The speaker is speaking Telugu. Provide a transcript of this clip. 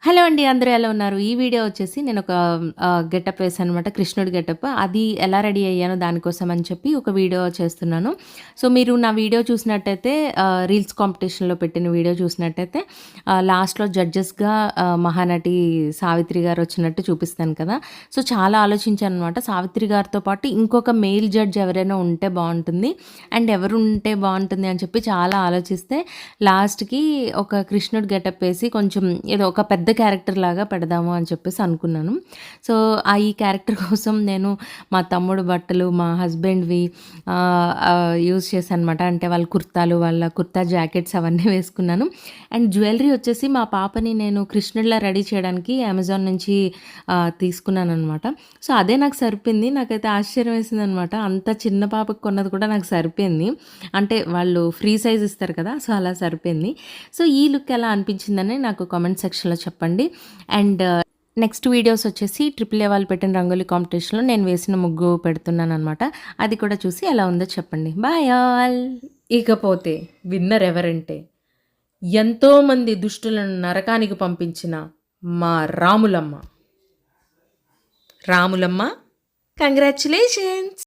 హలో అండి. అందరూ ఎలా ఉన్నారు? ఈ వీడియో వచ్చేసి నేనొక గెటప్ వేశాననమాట. కృష్ణుడి గెటప్. అది ఎలా రెడీ అయ్యానో దానికోసం అని చెప్పి ఒక వీడియో చేస్తున్నాను. సో, మీరు నా వీడియో చూసినట్టయితే రీల్స్ కాంపిటీషన్‌లో పెట్టిన వీడియో చూసినట్టయితే లాస్ట్‌లో జడ్జెస్‌గా మహానటి సావిత్రి గారు వచ్చినట్టు చూపిస్తాను కదా! సో, చాలా ఆలోచించాననమాట. సావిత్రి గారితో పాటు ఇంకొక మెయిల్ జడ్జ్ ఎవరైనా ఉంటే బావుంటుంది. అండ్ ఎవరు ఉంటే బావుంటుంది అని చెప్పి చాలా ఆలోచిస్తే లాస్ట్‌కి ఒక కృష్ణుడి గెటప్ వేసి కొంచెం ఏదో ఒక పెద్ద క్యారెక్టర్ లాగా పెడదాము అని చెప్పేసి అనుకున్నాను. సో, ఈ క్యారెక్టర్ కోసం నేను మా తమ్ముడు బట్టలు, మా హస్బెండ్‌వి యూజ్ చేశాననమాట. అంటే వాళ్ళ కుర్తాలు, వాళ్ళ కుర్తా జాకెట్స్ అవన్నీ వేసుకున్నాను. అండ్ జ్యువెలరీ వచ్చేసి మా పాపని నేను కృష్ణుడిలా రెడీ చేయడానికి అమెజాన్ నుంచి తీసుకున్నాననమాట. సో, అదే నాకు సరిపోయింది. నాకైతే ఆశ్చర్యం వేసిందనమాట. అంత చిన్న పాపకి కొన్నది కూడా నాకు సరిపోయింది. అంటే వాళ్ళు ఫ్రీ సైజ్ ఇస్తారు కదా! సో, అలా సరిపోయింది. సో, ఈ లుక్ ఎలా అనిపించిందని నాకు కామెంట్ సెక్షన్‌లో చెప్పండి. అండ్ నెక్స్ట్ వీడియోస్ వచ్చేసి ట్రిపుల్ ఏ వాళ్ళు పెట్టిన రంగోలీ కాంపిటీషన్‌లో నేను వేసిన ముగ్గు పెడుతున్నాననమాట. అది కూడా చూసి ఎలా ఉందో చెప్పండి. Bye all. ఇకపోతే విన్నర్ ఎవరంటే ఎంతోమంది దుష్టులను నరకానికి పంపించిన మా రాములమ్మ. రాములమ్మ కంగ్రాచ్యులేషన్స్.